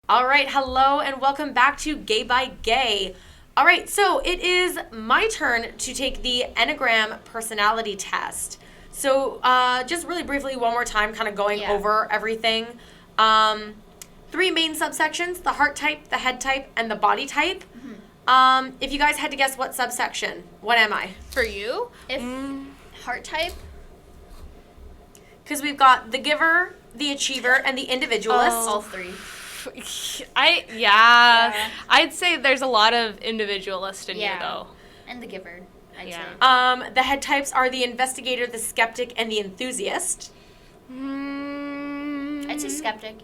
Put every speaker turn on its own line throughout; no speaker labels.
All right, hello and welcome back to Gay by Gay. All right, so it is my turn to take the Enneagram personality test. So just really briefly, one more time, kind of going over everything. 3 main subsections: the heart type, the head type, and the body type. Mm-hmm. If you guys had to guess what subsection, what am I?
For you?
If heart type?
Because we've got the giver, the achiever, and the individualist.
All 3.
I'd say there's a lot of individualist in you, though.
And the giver, I'd say.
The head types are the investigator, the skeptic, and the enthusiast.
I'd say skeptic.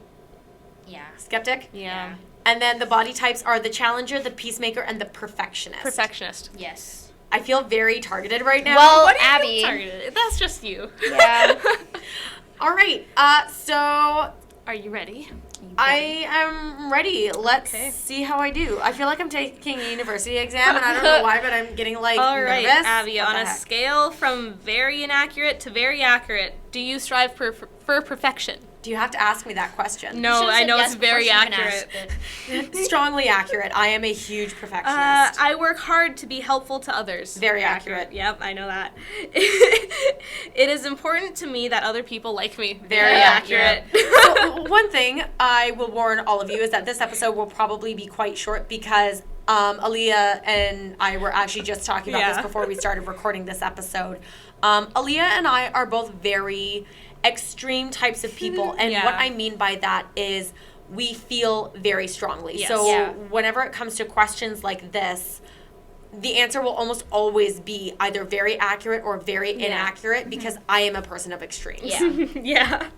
Yeah.
Skeptic?
Yeah.
And then the body types are the challenger, the peacemaker, and the perfectionist.
Perfectionist.
Yes.
I feel very targeted right now.
Well,
What do you
Abby.
feel targeted? That's just you.
Yeah.
All right. So
Are you ready?
I am ready. Let's see how I do. I feel like I'm taking a university exam, and I don't know why, but I'm getting
All
nervous.
right, Abby, on a scale from very inaccurate to very accurate, do you strive for perfection?
Do you have to ask me that question?
No, I know it's very accurate.
Strongly accurate. I am a huge perfectionist.
I work hard to be helpful to others.
Very accurate.
Yep, I know that. It is important to me that other people like me.
Very accurate. So, one thing I will warn all of you is that this episode will probably be quite short because Aaliyah and I were actually just talking about this before we started recording this episode. Aaliyah and I are both very extreme types of people, and what I mean by that is we feel very strongly.
Yes.
So whenever it comes to questions like this, the answer will almost always be either very accurate or very inaccurate because I am a person of extremes.
Yeah.
Yeah.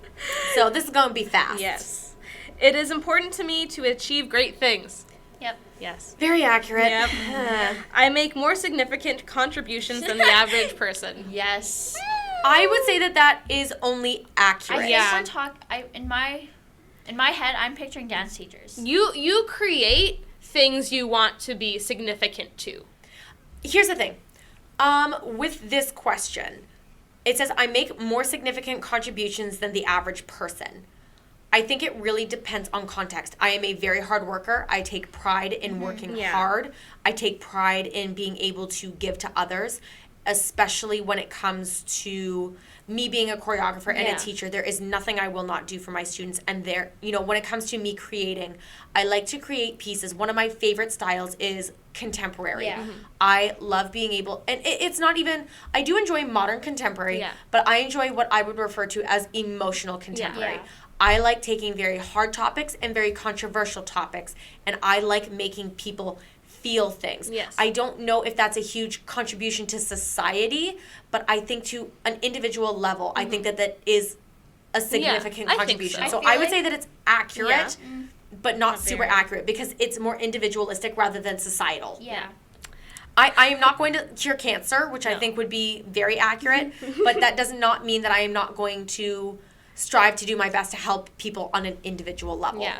So this is going to be fast.
Yes. It is important to me to achieve great things.
Yep.
Yes.
Very accurate.
Yep. I make more significant contributions than the average person.
Yes.
I would say that is only accurate.
I think in my head, I'm picturing dance teachers.
You create things you want to be significant to.
Here's the thing. With this question, it says, I make more significant contributions than the average person. I think it really depends on context. I am a very hard worker. I take pride in working hard. I take pride in being able to give to others, especially when it comes to me being a choreographer and a teacher. There is nothing I will not do for my students. And when it comes to me creating, I like to create pieces. One of my favorite styles is contemporary.
Yeah.
I love being able, and it's not even, I do enjoy modern contemporary, but I enjoy what I would refer to as emotional contemporary.
Yeah.
I like taking very hard topics and very controversial topics, and I like making people feel things.
Yes.
I don't know if that's a huge contribution to society, but I think to an individual level, I think that is a significant contribution.
I think
So I would say that it's accurate, but not super
very.
accurate because it's more individualistic rather than societal.
Yeah.
I am not going to cure cancer, which I think would be very accurate, but that does not mean that I am not going to strive to do my best to help people on an individual level.
Yeah.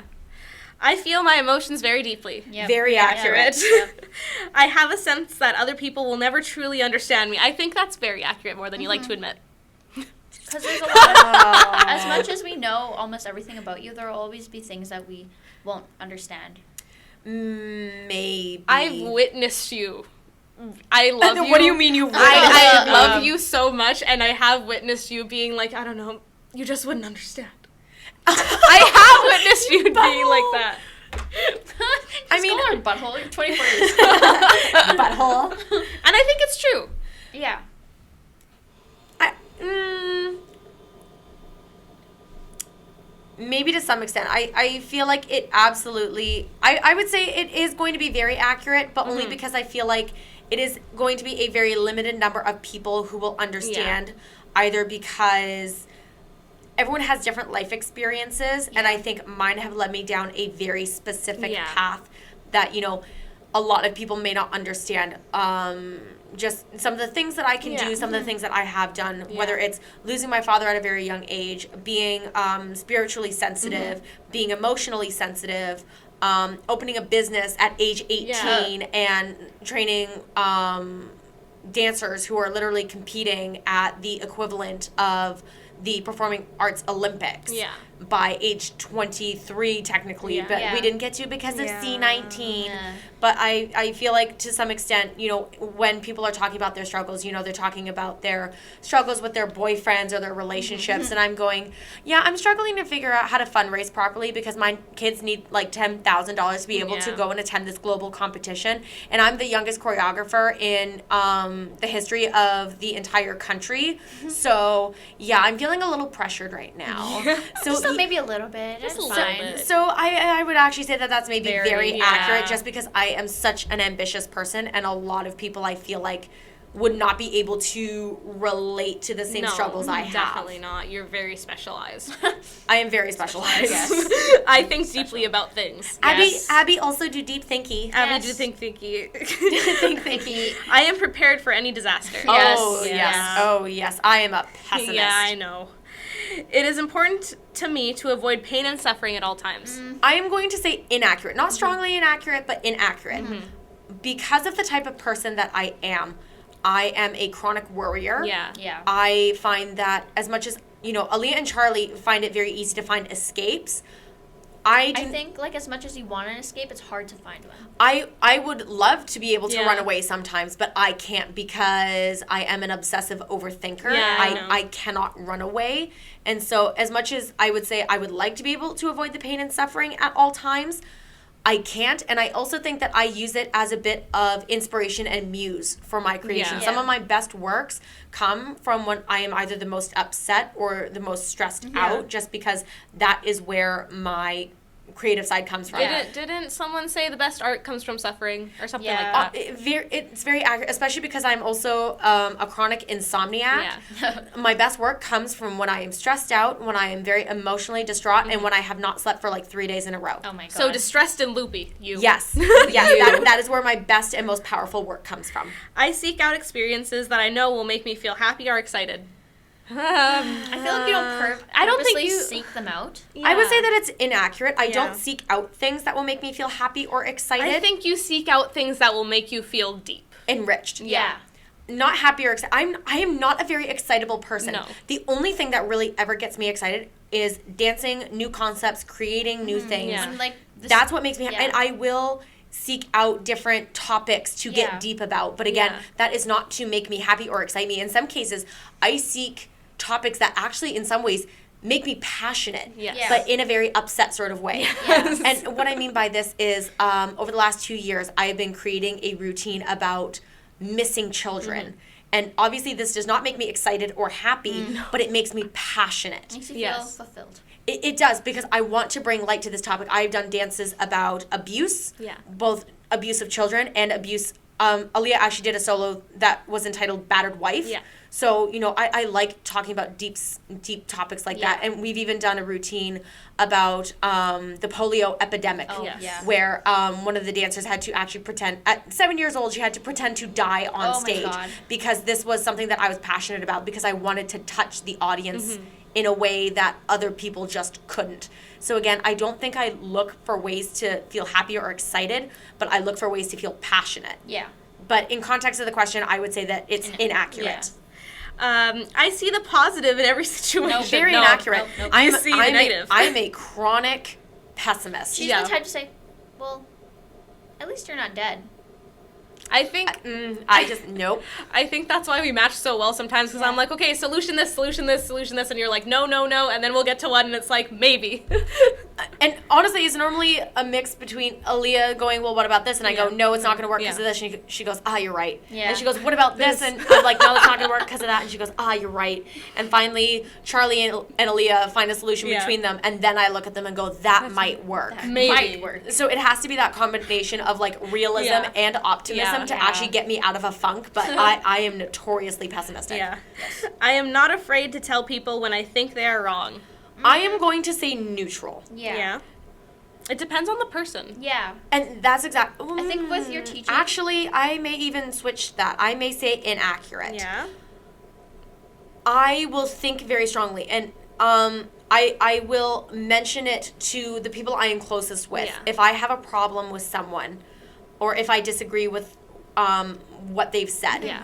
I feel my emotions very deeply.
Yep.
Very accurate.
Yep.
I have a sense that other people will never truly understand me. I think that's very accurate, more than you like to admit.
Because there's a lot of, as much as we know almost everything about you, there will always be things that we won't understand.
Maybe.
I've witnessed you. I love you.
What do you mean you
I love you so much, and I have witnessed you being like, I don't know, you just wouldn't understand. I have witnessed you being like that.
I mean, call her butthole. You're 24 years old.
Butthole.
And I think it's true.
Yeah.
Maybe to some extent. I feel like it absolutely, I would say it is going to be very accurate, but only because I feel like it is going to be a very limited number of people who will understand, either because everyone has different life experiences, and I think mine have led me down a very specific path that, a lot of people may not understand. Just some of the things that I can do, some of the things that I have done, whether it's losing my father at a very young age, being spiritually sensitive, being emotionally sensitive, opening a business at age 18 and training dancers who are literally competing at the equivalent of the Performing Arts Olympics.
Yeah.
by age 23 technically,
Yeah.
but
Yeah.
we didn't get to because of
Yeah.
C19.
Yeah.
But I feel like to some extent, you know, when people are talking about their struggles, you know, they're talking about their struggles with their boyfriends or their relationships. And I'm going, yeah, I'm struggling to figure out how to fundraise properly because my kids need like $10,000 to be able to
Yeah.
go and attend this global competition. And I'm the youngest choreographer in the history of the entire country. So, yeah, I'm feeling a little pressured right now.
So maybe a little bit.
Just a
It's
little
fine.
bit.
So I would actually say that that's maybe very
Yeah.
accurate just because I am such an ambitious person and a lot of people I feel like would not be able to relate to the same struggles I have.
Definitely not. You're very specialized.
I am very specialized.
I think deeply about things.
Abby also do deep thinky.
Abby, do
Yes.
think thinky.
Think thinky.
I am prepared for any disaster.
Yes.
Oh, yes.
Yeah.
Oh, yes. I am a pessimist.
Yeah, I know. It is important to me to avoid pain and suffering at all times.
I am going to say inaccurate. Not strongly inaccurate, but inaccurate. Because of the type of person that I am a chronic worrier.
Yeah.
Yeah.
I find that as much as, you know, Aaliyah and Charlie find it very easy to find escapes, I
think like as much as you want an escape, it's hard to find one.
I would love to be able to
Yeah.
run away sometimes, but I can't because I am an obsessive overthinker.
Yeah, I know.
I cannot run away. And so as much as I would say I would like to be able to avoid the pain and suffering at all times, I can't. And I also think that I use it as a bit of inspiration and muse for my creation.
Yeah.
Some of my best works come from when I am either the most upset or the most stressed out, just because that is where my creative side comes from.
Yeah.
Didn't someone say the best art comes from suffering or something
Yeah.
like that?
It's very accurate, especially because I'm also a chronic insomniac.
Yeah.
My best work comes from when I am stressed out, when I am very emotionally distraught, and when I have not slept for like 3 days in a row.
Oh my god.
So distressed and loopy, you.
Yes, yes, that is where my best and most powerful work comes from.
I seek out experiences that I know will make me feel happy or excited.
I feel like you don't
I don't think
purposely
you-
seek them out.
I would say that it's inaccurate. I
Yeah.
don't seek out things that will make me feel happy or excited.
I think you seek out things that will make you feel deep.
enriched.
Yeah.
Not happy or excited. I am not a very excitable person.
No.
The only thing that really ever gets me excited is dancing, new concepts, creating new things.
Yeah.
And like
That's what makes me happy.
Yeah.
And I will seek out different topics to
Yeah.
get deep about. But again,
Yeah.
that is not to make me happy or excite me. In some cases, I seek topics that actually, in some ways, make me passionate,
Yes.
Yeah.
but in a very upset sort of way.
Yes.
And what I mean by this is over the last 2 years, I have been creating a routine about missing children. And obviously, this does not make me excited or happy, but it makes me passionate.
makes you
Yes.
feel fulfilled.
It does, because I want to bring light to this topic. I've done dances about abuse,
Yeah.
both abuse of children and abuse. Aaliyah actually did a solo that was entitled Battered Wife.
Yeah.
So, you know, I like talking about deep topics like that.
Yeah.
And we've even done a routine about the polio epidemic.
Oh,
Yes.
yeah.
Where one of the dancers had to actually pretend, at 7 years old, she had to pretend to die on
Oh my
stage.
God.
Because this was something that I was passionate about, because I wanted to touch the audience
Mm-hmm.
in a way that other people just couldn't. So again, I don't think I look for ways to feel happy or excited, but I look for ways to feel passionate.
Yeah.
But in context of the question, I would say that it's inaccurate.
I see the positive in every situation.
Very
No.
inaccurate.
nope.
I'm,
You see the
I'm
negative.
I'm a chronic pessimist.
She's
Yeah.
the type to say, well, at least you're not dead.
I think
I just, nope.
I think that's why we match so well sometimes, because I'm like, okay, solution this, and you're like, no, and then we'll get to one, and it's like, maybe.
And honestly, it's normally a mix between Aaliyah going, well, what about this? And I go,
Yeah.
no, it's not going to work because
Yeah.
of this. She goes, you're right.
Yeah.
And she goes, what about this? And I'm like, no, it's not going to work because of that. And she goes, you're right. And finally, Charlie and Aaliyah find a solution
Yeah.
between them. And then I look at them and go, that might work.
That
Maybe.
might work.
So it has to be that combination of like realism
Yeah.
and optimism
Yeah.
to
Yeah.
actually get me out of a funk. But I am notoriously pessimistic.
Yeah. I am not afraid to tell people when I think they are wrong.
I am going to say neutral.
Yeah.
It depends on the person.
Yeah.
And that's exactly.
I think with your teaching.
Actually, I may even switch that. I may say inaccurate.
Yeah.
I will think very strongly, and I will mention it to the people I am closest with.
Yeah.
If I have a problem with someone, or if I disagree with what they've said,
Yeah.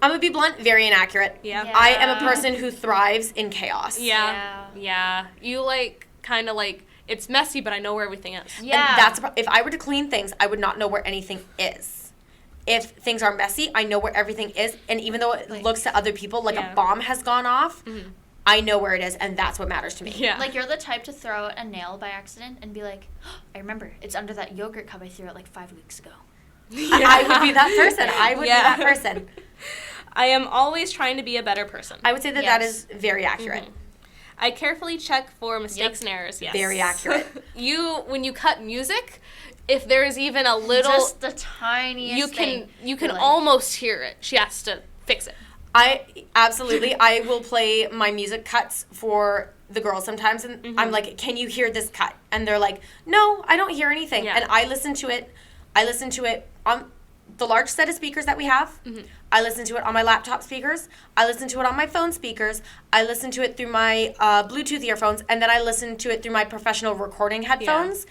I'm gonna be blunt, very inaccurate.
Yeah.
Yeah.
I am a person who thrives in chaos.
Yeah. You like kind of like it's messy, but I know where everything is.
Yeah.
And if I were to clean things, I would not know where anything is. If things are messy, I know where everything is, and even though it looks to other people like a bomb has gone off, I know where it is, and that's what matters to me.
Yeah.
Like, you're the type to throw out a nail by accident and be like, oh, I remember, it's under that yogurt cup I threw out like 5 weeks ago.
I would be that person. I would be that person.
I am always trying to be a better person.
I would say that that is very accurate.
I carefully check for mistakes and errors. Yes.
Very accurate.
When you cut music, if there is even a little,
just the tiniest thing,
you can almost hear it. She has to fix it.
I will play my music cuts for the girls sometimes, and I'm like, can you hear this cut? And they're like, no, I don't hear anything. And I listen to it on the large set of speakers that we have. I listen to it on my laptop speakers. I listen to it on my phone speakers. I listen to it through my Bluetooth earphones, and then I listen to it through my professional recording headphones.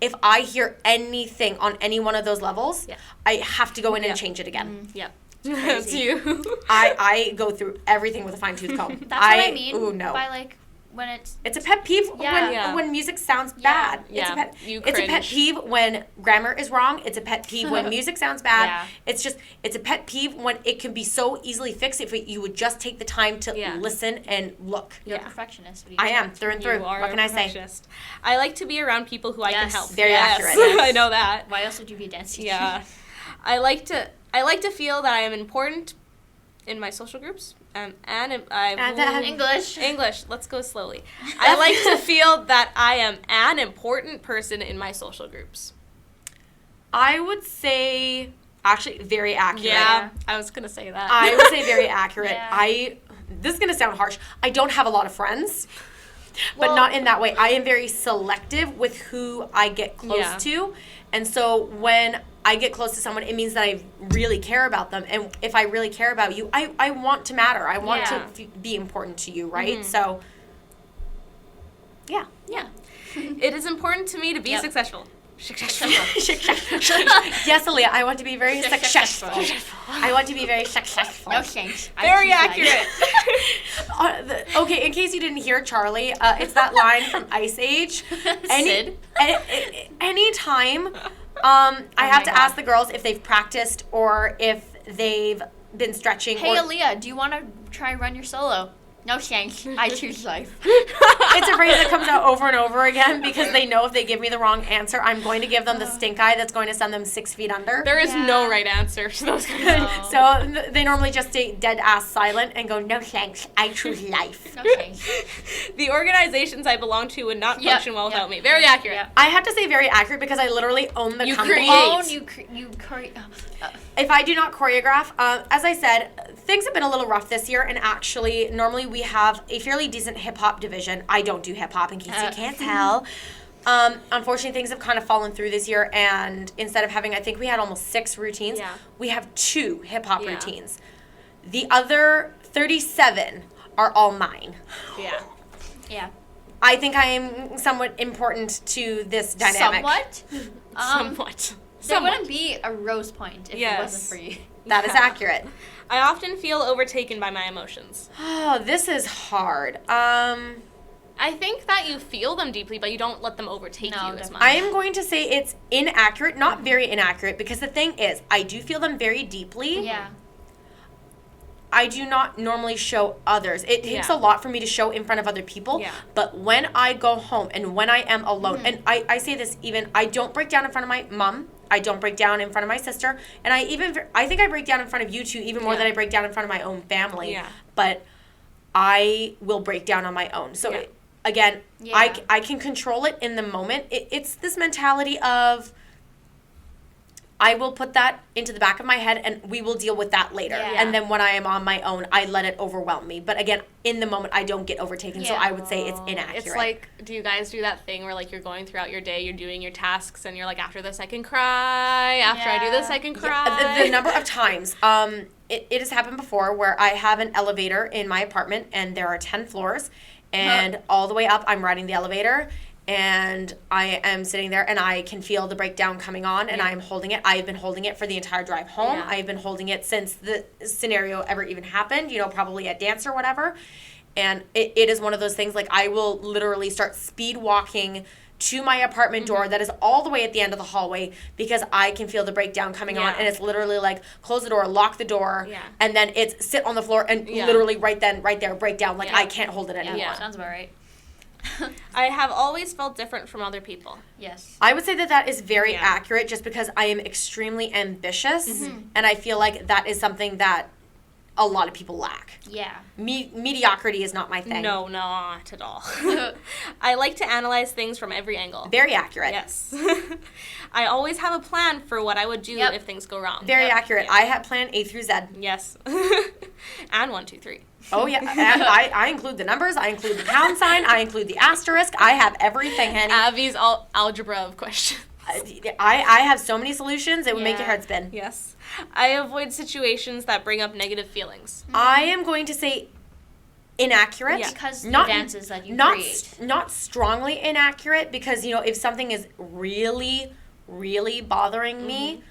If I hear anything on any one of those levels, I have to go in and change it again.
Yep. That's you.
I go through everything with a fine-tooth comb.
That's what I mean by, like, when
it's a pet peeve when music sounds bad.
Yeah.
It's a pet peeve when grammar is wrong. It's a pet peeve when music sounds bad.
Yeah.
It's a pet peeve when it can be so easily fixed if you would just take the time to listen and look.
You're a perfectionist.
I am, through and through. What can I say?
I like to be around people who I can help.
Very accurate.
I know that.
Why else would you be a dance teacher?
Yeah. I like to feel that I am important in my social groups. English. Let's go slowly. I like to feel that I am an important person in my social groups.
I would say, actually, very accurate.
Yeah, I was going to say that.
I would say very accurate.
Yeah.
This is going to sound harsh. I don't have a lot of friends, but not in that way. I am very selective with who I get close to. And so when I get close to someone, it means that I really care about them. And if I really care about you, I want to matter. I want to be important to you, right? So, yeah.
It is important to me to be successful.
Yes, Aaliyah, I want to be very successful. I want to be very successful.
No thanks.
Very accurate.
Okay, in case you didn't hear Charlie, it's that line from Ice Age.
Sid?
Anytime I have to ask the girls if they've practiced or if they've been stretching.
Hey, Aaliyah, do you want to try run your solo? No thanks. I choose life.
It's a phrase that comes out over and over again because they know if they give me the wrong answer, I'm going to give them the stink eye that's going to send them 6 feet under.
There is no right answer to those kind of
So they normally just stay dead ass silent and go, no thanks, I choose life.
No thanks.
The organizations I belong to would not function well without me. Very accurate.
Yep.
I have to say very accurate because I literally own the company.
You create.
If I do not choreograph, as I said, things have been a little rough this year, and actually, normally we have a fairly decent hip-hop division. I don't do hip-hop, in case you can't tell. Unfortunately, things have kind of fallen through this year, and instead of having, I think we had almost 6 routines, we have 2 hip-hop routines. The other 37 are all mine.
Yeah.
I think I am somewhat important to this dynamic.
Somewhat? There wouldn't be a rose point if it wasn't for you.
That is accurate.
I often feel overtaken by my emotions.
Oh, this is hard.
I think that you feel them deeply, but you don't let them overtake you as much.
I am going to say it's inaccurate, not very inaccurate, because the thing is, I do feel them very deeply.
Yeah.
I do not normally show others. It takes a lot for me to show in front of other people.
Yeah.
But when I go home and when I am alone, and I say this even, I don't break down in front of my mom. I don't break down in front of my sister. And I think I break down in front of you two even more than I break down in front of my own family. Yeah. But I will break down on my own. So, again, I can control it in the moment. It's this mentality of, I will put that into the back of my head and we will deal with that later. Yeah. And then when I am on my own, I let it overwhelm me. But again, in the moment, I don't get overtaken. So I would say it's inaccurate.
It's like, do you guys do that thing where like you're going throughout your day, you're doing your tasks and you're like, after this I can cry, after I do this I can cry.
Yeah. The number of times, it has happened before where I have an elevator in my apartment and there are 10 floors and all the way up I'm riding the elevator and I am sitting there and I can feel the breakdown coming on, and I'm holding it. I've been holding it for the entire drive home.
Yeah.
I've been holding it since the scenario ever even happened, probably at dance or whatever. And it is one of those things, like, I will literally start speed walking to my apartment door that is all the way at the end of the hallway, because I can feel the breakdown coming on, and it's literally like, close the door, lock the door, and then it's sit on the floor and literally right there, breakdown. Like, I can't hold it anymore.
Yeah, sounds about right.
I have always felt different from other people.
Yes.
I would say that is very accurate, just because I am extremely ambitious, and I feel like that is something that a lot of people lack.
Yeah.
Mediocrity is not my thing.
No, not at all. I like to analyze things from every angle.
Very accurate.
Yes. I always have a plan for what I would do if things go wrong.
Very accurate. I have plan A through Z.
Yes. And 1, 2, 3.
Oh, yeah. And I include the numbers. I include the pound sign. I include the asterisk. I have everything, honey.
Abby's algebra of questions.
I have so many solutions, it would make your head spin.
Yes. I avoid situations that bring up negative feelings.
I am going to say inaccurate.
Yeah. Because the
not,
dances that you
not,
create.
Not strongly inaccurate, because, if something is really, really bothering me,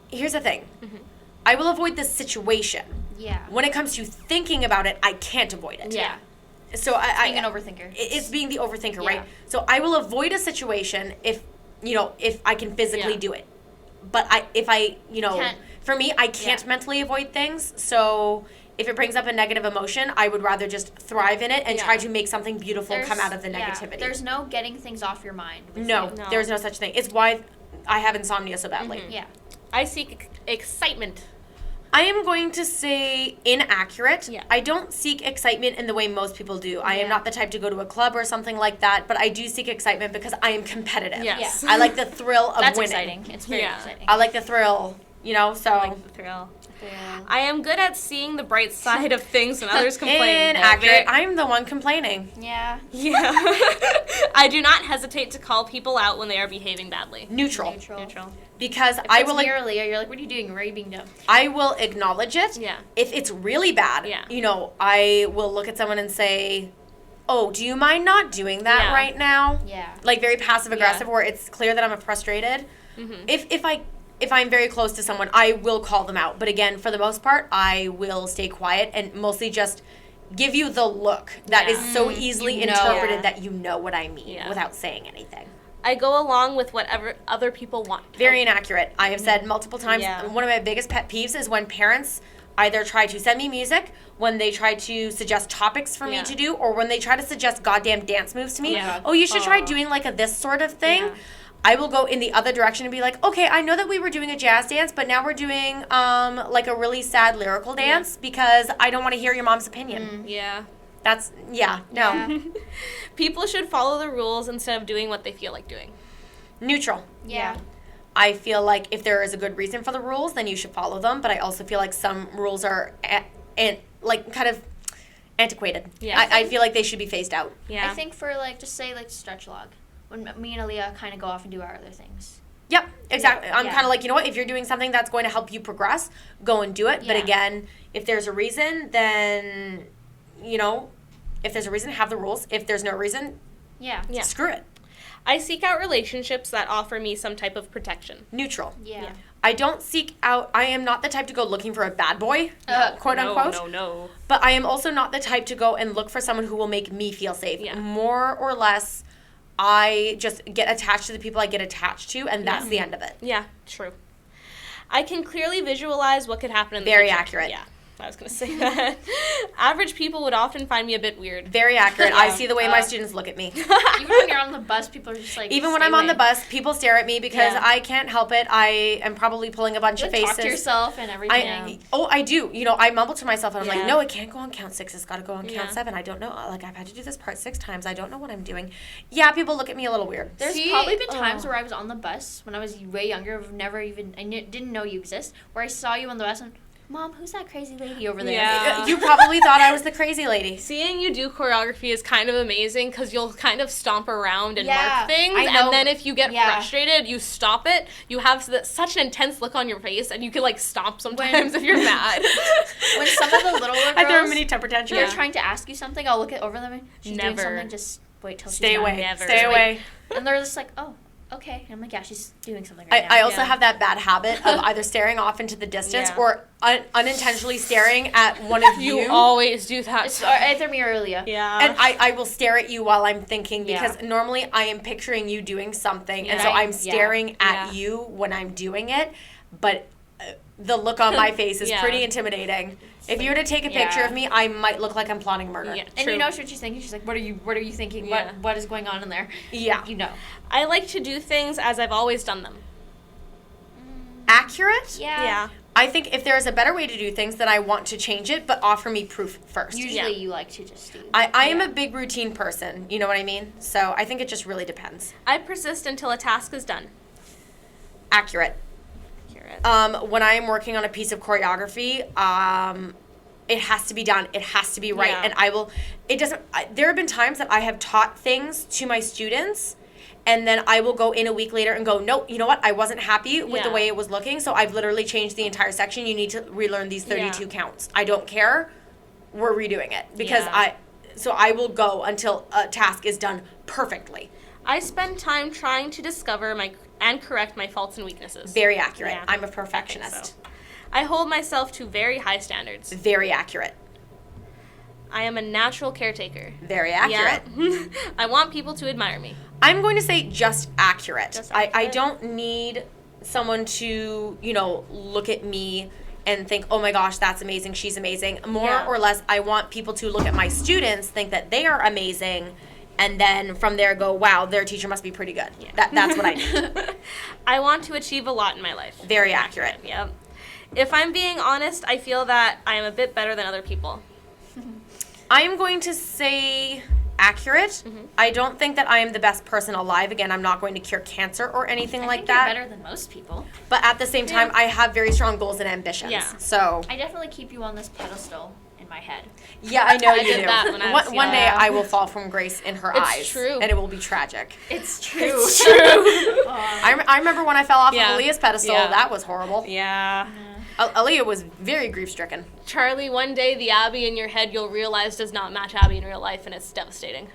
here's the thing. I will avoid the situation.
Yeah.
When it comes to thinking about it, I can't avoid it.
Yeah.
So
Being an overthinker.
It's being the overthinker,
Yeah.
right? So I will avoid a situation if I can physically do it. But for me, I can't mentally avoid things. So if it brings up a negative emotion, I would rather just thrive in it and try to make something beautiful come out of the negativity.
There's no getting things off your mind.
No, there's no such thing. It's why I have insomnia so badly.
Yeah.
I seek excitement.
I am going to say inaccurate.
Yeah.
I don't seek excitement in the way most people do. I am not the type to go to a club or something like that, but I do seek excitement because I am competitive.
Yes.
I like the thrill of
That's
winning.
exciting. It's very exciting.
I like the thrill, so.
I like the thrill. I am good at seeing the bright side of things when others complain.
Inaccurate. I'm the one complaining.
Yeah.
Yeah. I do not hesitate to call people out when they are behaving badly.
Neutral.
Neutral.
Because
I will merely, you're like, what are you doing? Why are you being dumb?
I will acknowledge it.
Yeah.
If it's really bad, I will look at someone and say, oh, do you mind not doing that right now?
Yeah.
Like, very passive aggressive, where it's clear that I'm frustrated. If I'm very close to someone, I will call them out. But again, for the most part, I will stay quiet and mostly just give you the look that is so easily interpreted that you know what I mean without saying anything.
I go along with whatever other people want.
Very inaccurate. I have said multiple times, one of my biggest pet peeves is when parents either try to send me music, when they try to suggest topics for me to do, or when they try to suggest goddamn dance moves to me.
Yeah.
Oh, you should try doing like this sort of thing. Yeah. I will go in the other direction and be like, okay, I know that we were doing a jazz dance, but now we're doing like a really sad lyrical dance because I don't want to hear your mom's opinion.
Yeah.
That's, no.
Yeah.
People should follow the rules instead of doing what they feel like doing.
Neutral.
Yeah.
I feel like if there is a good reason for the rules, then you should follow them. But I also feel like some rules are kind of antiquated.
Yeah.
I feel like they should be phased out.
Yeah.
I think for just say stretch log, when me and Aaliyah kind of go off and do our other things.
Yep, exactly. I'm
Yeah.
kind of like, you know what? If you're doing something that's going to help you progress, go and do it. But
Yeah.
again, if there's a reason, then if there's a reason, have the rules. If there's no reason,
Yeah.
screw it.
I seek out relationships that offer me some type of protection.
Neutral.
Yeah.
I don't seek out, I am not the type to go looking for a bad boy, quote unquote.
No.
But I am also not the type to go and look for someone who will make me feel safe.
Yeah.
More or less, I just get attached to the people I get attached to, and that's the end of it.
Yeah, true. I can clearly visualize what could happen in the
Very
future.
accurate.
Yeah, I was going to say that. Average people would often find me a bit weird.
Very accurate. I see the way my students look at me.
Even when you're on the bus, people are just like.
Even when
stay
I'm on
away.
the bus, people stare at me because I can't help it. I am probably pulling a bunch of faces.
Talk to yourself and everything.
I do. I mumble to myself and I'm like,
Yeah.
no, it can't go on count 6. It's got to go on count
Yeah.
7. I don't know. Like, I've had to do this part 6 times. I don't know what I'm doing. Yeah, people look at me a little weird.
There's probably been times where I was on the bus when I was way younger, didn't know you exist, where I saw you on the bus and Mom, who's that crazy lady over there?
Yeah.
You probably thought I was the crazy lady.
Seeing you do choreography is kind of amazing because you'll kind of stomp around and
Yeah,
mark things,
I know.
and then if you get
Yeah.
frustrated, you stop it. You have such an intense look on your face, and you can like stomp sometimes if you're mad.
When some of the littler girls,
I throw a mini temper tantrum.
they're trying to ask you something, I'll look over them and she's doing
Never.
something, just wait till she's
Stay
done.
away.
Never.
Stay away.
And they're just like, oh, okay. And I'm like, yeah, she's doing something right now.
I also
Yeah.
have that bad habit of either staring off into the distance
Yeah.
or unintentionally staring at one of you.
You always do that.
It's either me or Leah.
Yeah.
And I will stare at you while I'm thinking because
Yeah.
normally I am picturing you doing something. And so
Yeah.
I'm
Yeah.
staring at
Yeah.
you when I'm doing it. But the look on my face is
Yeah.
pretty intimidating. If you were to take a picture
Yeah.
of me, I might look like I'm plotting murder.
Yeah.
And
True.
you know what she's thinking. She's like, what are you thinking?
Yeah.
What is going on in there?
Yeah.
You know.
I like to do things as I've always done them.
Accurate?
Yeah.
I think if there is a better way to do things, then I want to change it, but offer me proof first.
Usually
Yeah.
you like to just do.
I am
yeah.
a big routine person. You know what I mean? So I think it just really depends.
I persist until a task is done.
Accurate.
Accurate.
When I am working on a piece of choreography, it has to be done. It has to be right.
Yeah.
And I will, it doesn't, there have been times that I have taught things to my students and then I will go in a week later and go, nope, you know what? I wasn't happy with the
Yeah.
way it was looking. So I've literally changed the entire section. You need to relearn these 32
Yeah.
counts. I don't care. We're redoing it because
Yeah.
so I will go until a task is done perfectly.
I spend time trying to discover and correct my faults and weaknesses.
Very accurate.
Yeah.
I'm a
I think
perfectionist.
so. I hold myself to very high standards.
Very accurate.
I am a natural caretaker.
Very accurate.
Yeah. I want people to admire me.
I'm going to say just accurate.
Just
I
accurate.
don't need someone to, look at me and think, oh my gosh, that's amazing, she's amazing. More
Yeah.
or less, I want people to look at my students, think that they are amazing, and then from there go, wow, their teacher must be pretty good.
Yeah.
That's what I need.
I want to achieve a lot in my life.
Very accurate.
Yep. If I'm being honest, I feel that I am a bit better than other people.
I am going to say accurate.
Mm-hmm.
I don't think that I am the best person alive. Again, I'm not going to cure cancer or anything
I
like
think
that.
You're better than most people.
But at the same time,
Yeah.
I have very strong goals and ambitions.
Yeah.
So
I definitely keep you on this pedestal in my head.
yeah, I know
I
you
did
do.
that when I was
One day
young.
I will fall from grace in her
It's
eyes.
true.
And it will be tragic.
It's true.
It's true.
I remember when I fell off
Yeah.
of Aaliyah's pedestal.
Yeah.
That was horrible.
Yeah.
Aaliyah was very grief-stricken.
Charlie, one day the Abby in your head you'll realize does not match Abby in real life, and it's devastating.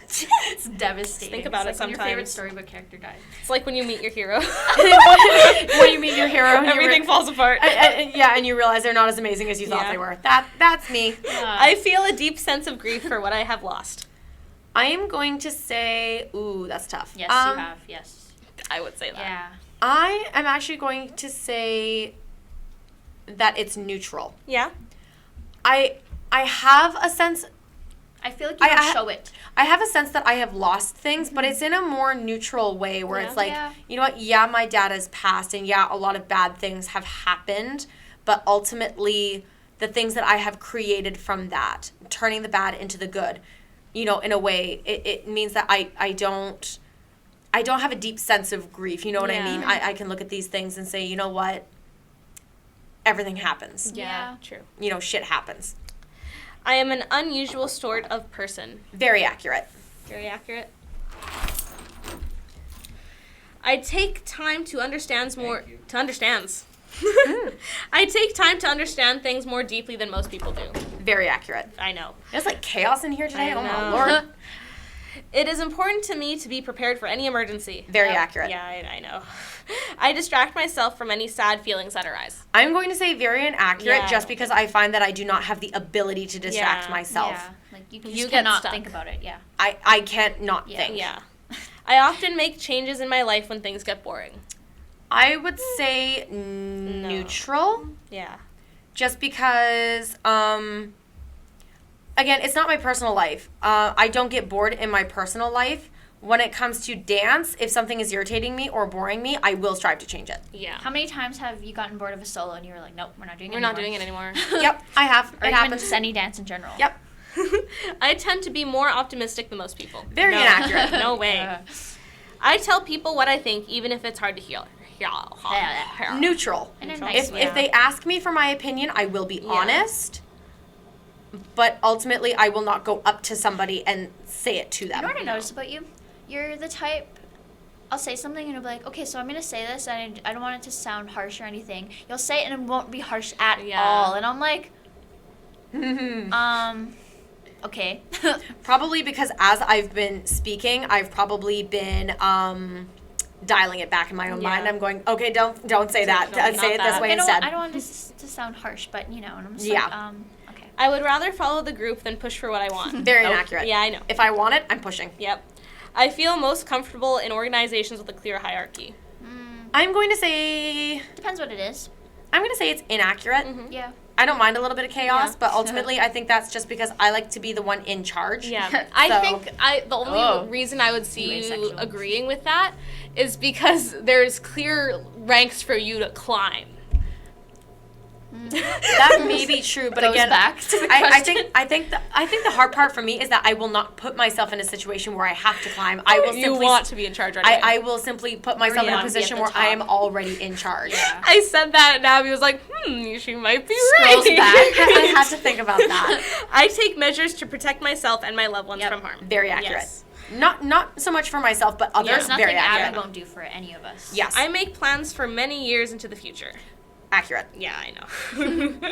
It's devastating.
Think about
It's
it
like when your favorite
sometimes.
storybook character dies.
It's like when you meet your hero.
When you meet your hero, and
Everything falls apart.
and you realize they're not as amazing as you thought
Yeah.
they were. That's me.
I feel a deep sense of grief for what I have lost.
I am going to say, ooh, that's tough.
Yes, you have. Yes.
I would say that.
Yeah.
I am actually going to say that it's neutral.
Yeah?
I have a sense
I feel like you
I-
don't
I-
show it.
I have a sense that I have lost things, but it's in a more neutral way where
Yeah.
it's like,
Yeah.
you know what, yeah, my dad has passed and yeah, a lot of bad things have happened, but ultimately the things that I have created from that, turning the bad into the good, in a way, it means that I don't have a deep sense of grief, you know what I
Yeah.
mean? I can look at these things and say, you know what, everything happens.
Yeah.
Yeah.
True.
Shit happens.
I am an unusual sort of person.
Very accurate.
Very accurate. I take time to understand I take time to understand things more deeply than most people do.
Very accurate.
I know.
There's like chaos in here today.
I
Oh my
know.
lord.
It is important to me to be prepared for any emergency.
Very accurate.
Yeah, I know. I distract myself from any sad feelings that arise.
I'm going to say very inaccurate
Yeah.
just because I find that I do not have the ability to distract
Yeah.
myself.
Yeah. Like you
You
just
get
cannot
stuck.
think about it. Yeah.
I can't not
Yeah.
think.
Yeah. I often make changes in my life when things get boring.
I would say neutral
Yeah.
just because again, it's not my personal life. I don't get bored in my personal life. When it comes to dance, if something is irritating me or boring me, I will strive to change it.
Yeah.
How many times have you gotten bored of a solo and you were like, nope, we're not doing it
We're
anymore.
not doing it anymore.
Yep, I have.
Or
It
even
happens.
just any dance in general.
Yep.
I tend to be more optimistic than most people.
Very
No.
inaccurate.
No way.
Yeah.
I tell people what I think, even if it's hard to
Neutral.
In a nice way.
If they ask me for my opinion, I will be honest. But ultimately, I will not go up to somebody and say it to them.
You know what I noticed about you? You're the type, I'll say something and you'll be like, okay, so I'm going to say this and I don't want it to sound harsh or anything. You'll say it and it won't be harsh at all. And I'm like, okay.
Probably because as I've been speaking, I've probably been dialing it back in my own mind. I'm going, okay, don't say that. Say it this way instead.
I don't want this to sound harsh, but and I'm just like, okay.
I would rather follow the group than push for what I want.
Very inaccurate.
Yeah, I know.
If I want it, I'm pushing.
Yep. I feel most comfortable in organizations with a clear hierarchy.
I'm going to say...
Depends what it is.
I'm going to say it's inaccurate.
Yeah.
I don't mind a little bit of chaos, but ultimately I think that's just because I like to be the one in charge.
Yeah. I think the only reason I would see you agreeing with that is because there's clear ranks for you to climb.
That may be true, but
Goes
again,
back to the
I think the hard part for me is that I will not put myself in a situation where I have to climb. I will
You want to be in charge right away.
I will simply put myself in a position where I am already in charge.
Yeah.
I said that and Abby was like, she might be
Scrolls
right.
back.
I had to think about that.
I take measures to protect myself and my loved ones from harm.
Very accurate.
Yes.
Not so much for myself, but others.
There's nothing
very accurate.
Abby won't do for any of us.
Yes.
I make plans for many years into the future.
Accurate.
Yeah, I know.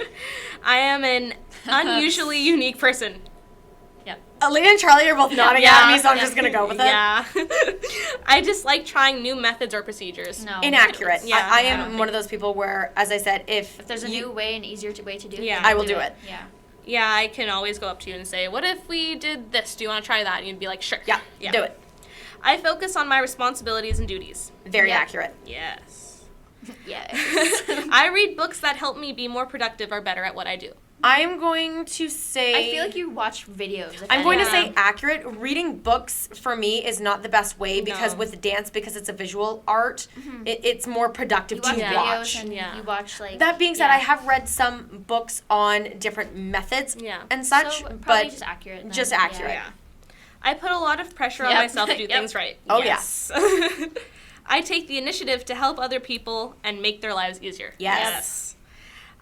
I am an unusually unique person.
Yep.
Aaliyah and Charlie are both nodding at me, so I'm just going to go with it.
Yeah. I dislike trying new methods or procedures.
No.
Inaccurate.
Yeah.
I am one of those people where, as I said, if
If there's a new way, an easier way to do it,
Yeah.
I will do it.
Yeah.
Yeah, I can always go up to you and say, what if we did this? Do you want to try that? And you'd be like, sure.
Yeah, do it.
I focus on my responsibilities and duties.
Very
Yeah.
accurate.
Yes.
Yes.
I read books that help me be more productive or better at what I do.
I'm going to say...
I feel like you watch videos.
I'm going to say accurate. Reading books for me is not the best way because with dance, because it's a visual art, it's more productive
you
to
watch
watch.
videos and you watch like.
That being said, I have read some books on different methods and such,
so, probably
but
just accurate. Then.
just accurate.
Yeah. I put a lot of pressure on myself to do things right.
Oh,
yes. I take the initiative to help other people and make their lives easier.
Yes.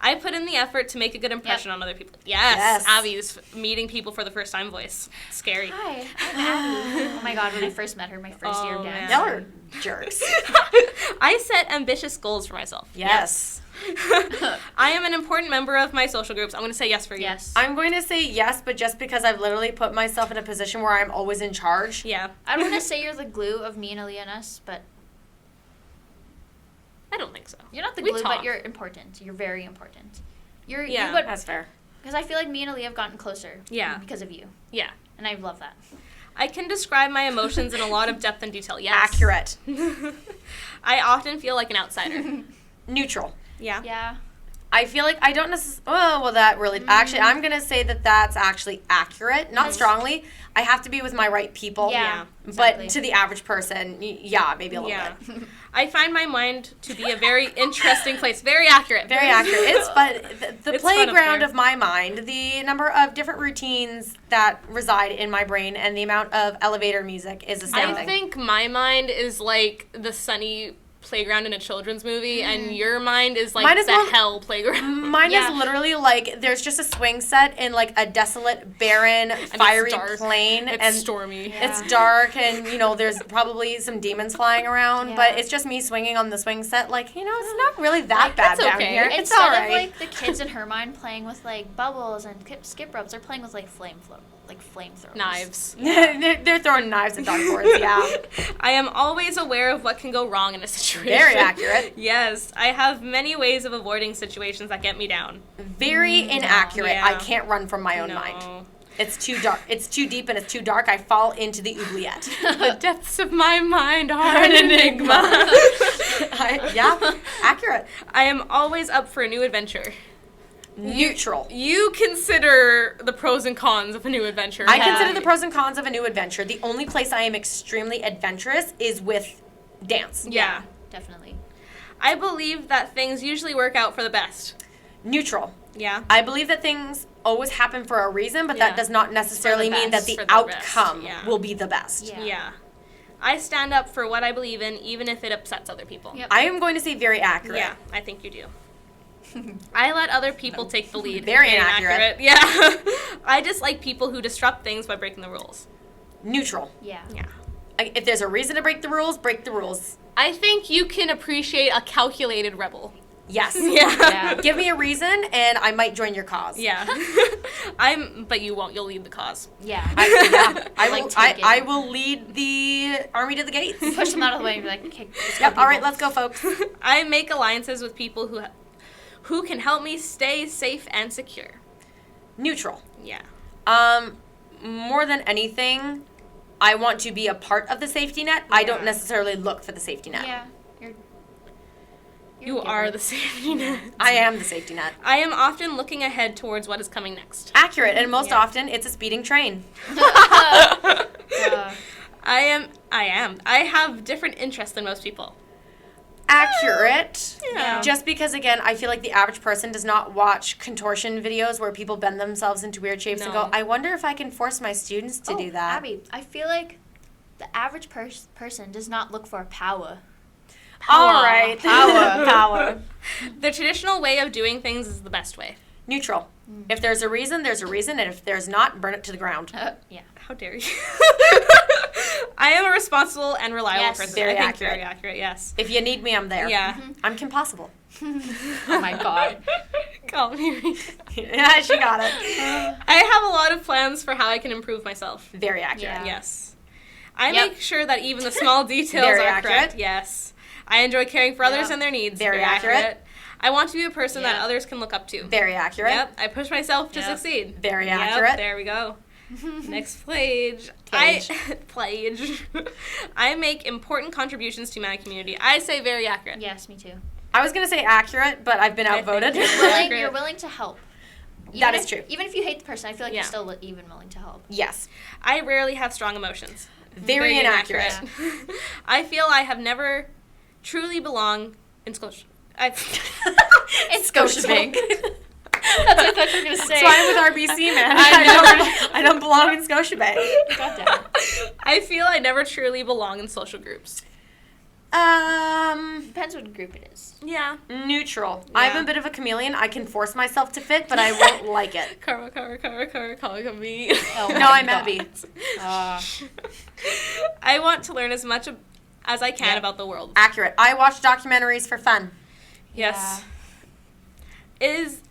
I put in the effort to make a good impression on other people. Yes. Abby's meeting people for the first time voice. Scary.
Hi, I'm Abby. Oh my god, when I first met her, my first year of dance.
Y'all are jerks.
I set ambitious goals for myself.
Yes.
I am an important member of my social groups. I'm going to say yes for you.
Yes.
I'm going to say yes, but just because I've literally put myself in a position where I'm always in charge.
Yeah.
I don't want to say you're the glue of me and Aaliyah and us, but
I don't think so.
you're not the
We
glue,
talk.
but you're important. You're very important. You're
That's fair.
because I feel like me and Aaliyah have gotten closer.
Yeah.
Because of you,
Yeah.
and I love that.
I can describe my emotions in a lot of depth and detail. Yes.
Accurate.
I often feel like an outsider.
Neutral.
Yeah.
Yeah.
I feel like I don't necessarily. Oh, well, that really. Actually, I'm going to say that that's actually accurate. Not strongly. I have to be with my right people.
Yeah.
But to the average person, maybe a little bit.
I find my mind to be a very interesting place. Very accurate.
Very accurate. The
It's fun up
playground
there.
of my mind, the number of different routines that reside in my brain, and the amount of elevator music is astounding.
I think my mind is like the sunny playground in a children's movie, and your mind is like hell playground.
Mine is literally like there's just a swing set in like a desolate, barren, fiery plain,
It's stormy.
It's dark, and there's probably some demons flying around, but it's just me swinging on the swing set. Like it's not really that bad
it's
down
okay.
here. It's
Instead
all
of
right.
like the kids in her mind playing with like bubbles and skip ropes, they're playing with like flamethrowers.
Knives.
they're throwing knives at dartboards. Yeah,
I am always aware of what can go wrong in a situation.
very accurate.
Yes, I have many ways of avoiding situations that get me down.
Very inaccurate.
Yeah.
I can't run from my own mind. It's too dark. It's too deep and it's too dark. I fall into the oubliette.
The depths of my mind are an enigma.
Accurate.
I am always up for a new adventure.
Neutral.
You consider the pros and cons of a new adventure.
I consider the pros and cons of a new adventure. The only place I am extremely adventurous is with dance.
Yeah.
Definitely.
I believe that things usually work out for the best.
Neutral.
Yeah.
I believe that things always happen for a reason, but that does not necessarily mean that the
for the
outcome
best.
will be the best.
Yeah.
Yeah. I stand up for what I believe in, even if it upsets other people.
Yep.
I am going to say very accurate.
Yeah, I think you do. I let other people take the lead.
Very inaccurate.
Yeah. I dislike people who disrupt things by breaking the rules.
Neutral.
Yeah.
Yeah.
If there's a reason to break the rules, break the rules.
I think you can appreciate a calculated rebel.
Yes.
Yeah.
Give me a reason, and I might join your cause.
Yeah. But you won't. You'll lead the cause.
Yeah.
I will lead the army to the gates.
Push them out of the way and be like, okay, let's go,
Yep. All right,
people.
let's go, folks.
I make alliances with people who can help me stay safe and secure.
Neutral.
Yeah.
More than anything, I want to be a part of the safety net. I don't necessarily look for the safety net.
Yeah.
You are the safety net.
I am the safety net.
I am often looking ahead towards what is coming next.
Accurate, and most often it's a speeding train.
I am. I have different interests than most people.
Accurate.
Yeah.
Just because, again, I feel like the average person does not watch contortion videos where people bend themselves into weird shapes and
No.
go, I wonder if I can force my students to do that.
Abby, I feel like the average person does not look for power.
All right. Power.
The traditional way of doing things is the best way.
Neutral. If there's a reason, there's a reason, and if there's not, burn it to the ground.
Yeah.
How dare you? I am a responsible and reliable
Yes.
person.
Very
I think
accurate.
very accurate, yes.
If you need me, I'm there.
Yeah.
I'm Kimpossible.
Oh my god.
Call me.
Yeah, she got it.
I have a lot of plans for how I can improve myself.
Very accurate.
Yeah.
Yes. I
Yep.
make sure that even the small details
Very
are
accurate.
correct. Yes. I enjoy caring for others
Yep.
and their needs.
Very accurate.
I want to be a person that
Yep.
others can look up to.
Very accurate.
Yep. I push myself to
Yep.
succeed.
Very
Yep,
accurate.
there we go. Next page.
Page.
Page. I make important contributions to my community. I say very accurate.
Yes, me too.
I was going to say accurate, but I've been
I think
outvoted.
you're
Willing, you're willing to help.
That is true.
Even if you hate the person, I feel like
Yeah.
you're still even willing to help.
Yes.
I rarely have strong emotions.
Very inaccurate.
I feel I have never truly belonged in Scotia.
It's
Scotiabank.
That's what I thought you were going to say.
So I'm with RBC, man. I don't belong in Scotiabank.
God damn it.
I feel I never truly belong in social groups.
Depends what group it is.
Yeah.
Neutral.
Yeah.
I'm a bit of a chameleon. I can force myself to fit, but I won't like it.
Karma, calling me.
Oh
No,
my
I'm
God.
Abby.
I want to learn as much as I can
Yep.
about the world.
Accurate. I watch documentaries for fun.
Yes. Is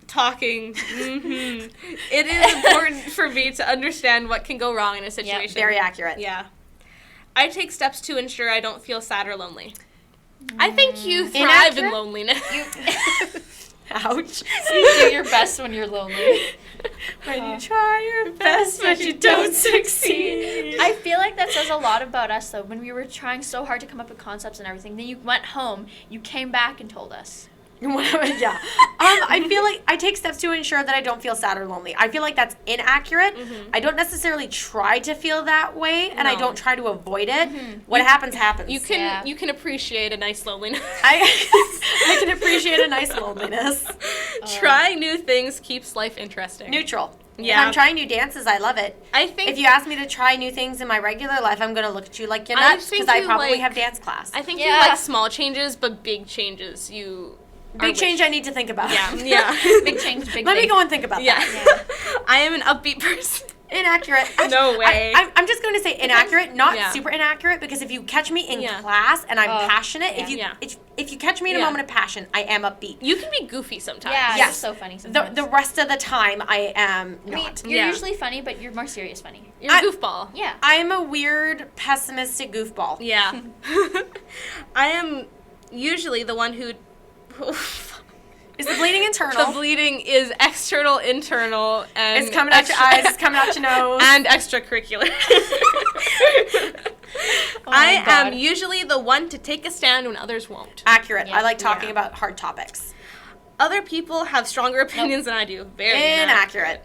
talking. Mm-hmm. It is important for me to understand what can go wrong in a situation.
Very accurate.
Yeah. I take steps to ensure I don't feel sad or lonely. I think you thrive in
Inaccurate?
loneliness.
Ouch.
You do your best when you're lonely.
When you try your best, but you don't succeed.
I feel like that says a lot about us, though. When we were trying so hard to come up with concepts and everything, then you went home, you came back and told us.
Yeah. I feel like I take steps to ensure that I don't feel sad or lonely. I feel like that's inaccurate. I don't necessarily try to feel that way, and I
No.
don't try to avoid it. What happens, happens.
You can
Yeah.
you can appreciate a nice loneliness.
I can appreciate a nice loneliness.
Trying new things keeps life interesting.
Neutral.
Yeah.
If I'm trying new dances, I love it.
I think
If you ask me to try new things in my regular life, I'm going to look at you like you're
I
nuts
think
because I
you
probably
like-
have dance class.
I think
Yeah.
you like small changes, but big changes you
Big change I need to think about.
Yeah.
Big change, big
Let me
thing.
go and think about
Yeah.
that.
I am an upbeat person.
Inaccurate.
No way.
I'm just going to say inaccurate, not
Yeah.
super inaccurate, because if you catch me in
Yeah.
class and I'm
Oh,
passionate,
yeah.
if you catch me in a
Yeah.
moment of passion, I am upbeat.
You can be goofy sometimes.
Yeah,
Yes.
you're so funny
The
sometimes.
rest of the time, I am
I mean,
not.
you're
Yeah.
usually funny, but you're more serious funny.
You're a goofball.
Yeah.
I am a weird, pessimistic goofball.
Yeah. I am usually the one who
Is the bleeding internal?
the bleeding is external, internal, and
It's coming out your eyes, it's coming out your nose.
and extracurricular.
Oh my
I am
God.
usually the one to take a stand when others won't.
Accurate.
Yeah.
I like talking
Yeah.
about hard topics.
Other people have stronger opinions than I do. Very
Inaccurate.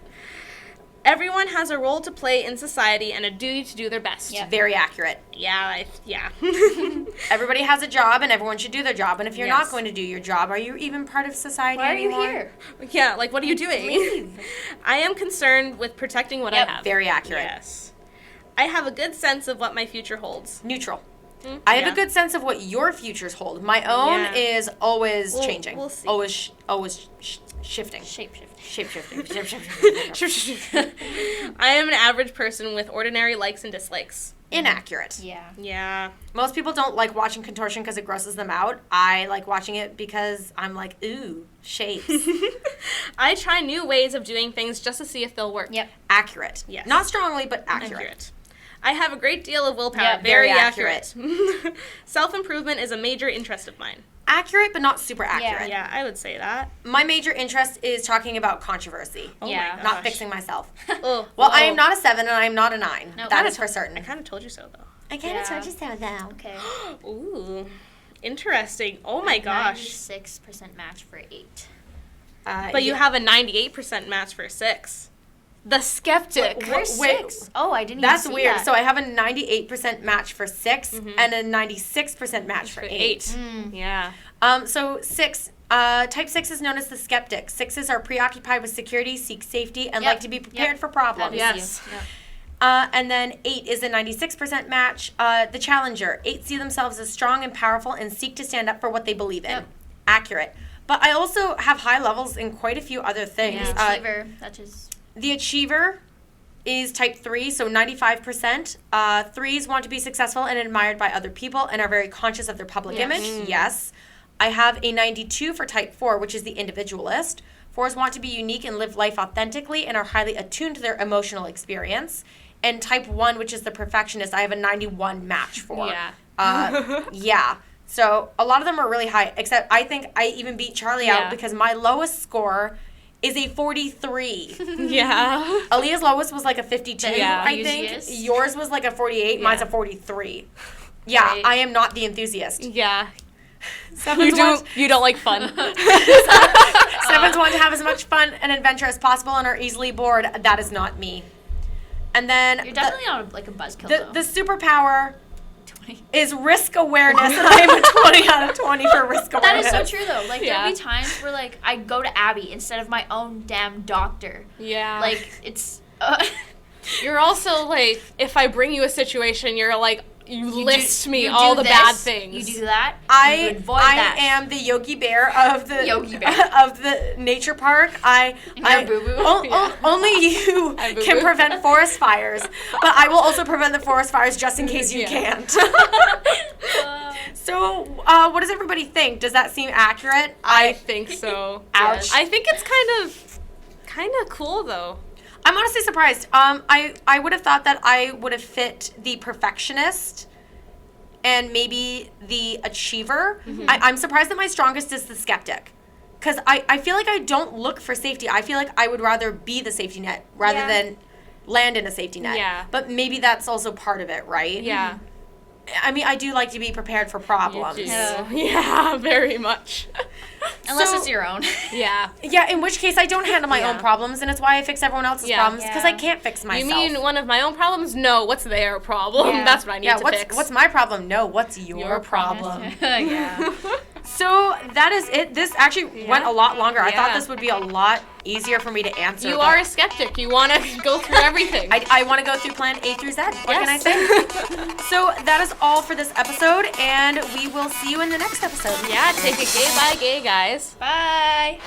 Everyone has a role to play in society and a duty to do their best.
Yeah.
Very accurate.
Yeah.
Everybody has a job and everyone should do their job. And if you're
Yes.
not going to do your job, are you even part of society
Why are you
anymore?
here?
Yeah, like what are you doing?
Leave.
I am concerned with protecting what
Yep.
I have.
Very accurate.
Yes. I have a good sense of what my future holds.
Neutral. I have
Yeah.
a good sense of what your futures hold. My own
Yeah.
is always changing.
We'll see.
Always shifting.
Shape-shifting.
Shape-shifting.
I am an average person with ordinary likes and dislikes.
Inaccurate.
Yeah.
Yeah.
Most people don't like watching contortion because it grosses them out. I like watching it because I'm like, ooh, shapes.
I try new ways of doing things just to see if they'll work.
Yep.
Accurate.
Yes.
Not strongly, but accurate.
I have a great deal of willpower.
Yeah,
very
very
accurate. Self-improvement is a major interest of mine.
Accurate, but not super accurate.
Yeah, I would say that.
My major interest is talking about controversy.
Oh
Yeah.
my
Not
gosh.
fixing myself.
Oh,
Well, I
whoa.
am not a 7 and I am not a 9.
No.
That is for certain.
I kind of told you so, though.
I kind of
Yeah.
told you so, though.
Okay.
Ooh, interesting. Oh my gosh.
96% match for 8.
But you have a 98% match for 6. The skeptic.
Wait, wait.
Oh, I didn't
That's
even see
weird.
that.
So I have a 98% match for 6 and a 96% match for 8.
Mm.
Yeah.
So 6. Type 6 is known as the skeptic. 6s are preoccupied with security, seek safety, and
Yep.
like to be prepared
Yep.
for problems.
That is
Yes.
you. Yep.
And then 8 is a 96% match. The challenger. 8 see themselves as strong and powerful and seek to stand up for what they believe in.
Yep.
Accurate. But I also have high levels in quite a few other things.
The achiever, that is.
The achiever is type 3, so 95%. 3s want to be successful and admired by other people and are very conscious of their public
Yes.
image. Yes. I have a 92 for type 4, which is the individualist. 4s want to be unique and live life authentically and are highly attuned to their emotional experience. And type 1, which is the perfectionist, I have a 91 match for.
Yeah.
Yeah. So a lot of them are really high, except I think I even beat Charlie out
Yeah.
because my lowest score is a 43.
Yeah.
Aaliyah's lowest was like a 52,
Yeah.
I think.
Enthusiast.
Yours was like a 48. Mine's a 43. Yeah,
Right.
I am not the enthusiast.
Yeah.
Sevens want,
You don't like fun.
sevens want to have as much fun and adventure as possible and are easily bored. That is not me. And then
You're definitely not like a buzzkill,
the
though.
superpower
20.
is risk awareness, and I am a 20 out of 20 for risk
That
awareness.
is so true, though. Like,
Yeah.
there'd be times where, like, I go to Abby instead of my own damn doctor.
Yeah.
Like, it's...
You're also like, if I bring you a situation, you're like, you list me
you
all
do
the bad
this,
things.
You do that.
I
you avoid that.
am the Yogi Bear of the
Yogi Bear.
of the nature park. I
boo-boo.
Yeah.
Only you
Hi, boo-boo.
can prevent forest fires, but I will also prevent the forest fires just in case you
Yeah.
can't.
Uh,
So, what does everybody think? Does that seem accurate?
I think so.
Ouch.
I think it's kind of cool though.
I'm honestly surprised. I would have thought that I would have fit the perfectionist and maybe the achiever. I'm surprised that my strongest is the skeptic. Because I feel like I don't look for safety. I feel like I would rather be the safety net rather
Yeah.
than land in a safety net.
Yeah.
But maybe that's also part of it, right?
Yeah.
I mean, I do like to be prepared for problems.
You do.
Yeah.
Yeah, very much.
unless
So-
it's your own.
Yeah.
Yeah, in which case I don't handle my
Yeah.
own problems, and it's why I fix everyone else's
Yeah.
problems, because
Yeah.
I can't fix myself.
You mean one of my own problems? No, what's their problem?
Yeah.
That's what I need
yeah,
to
what's
fix.
what's my problem? No, what's your,
Your
problem?
Yeah.
So that is it. This actually went a lot longer. I thought
Yeah.
this would be a lot easier for me to answer.
You
but
are a skeptic. You want to go through everything.
I want to go through plan A through Z. What can I
Yes.
say? So that is all for this episode, and we will see you in the next episode.
Yeah, take it gay by gay, guys.
Bye.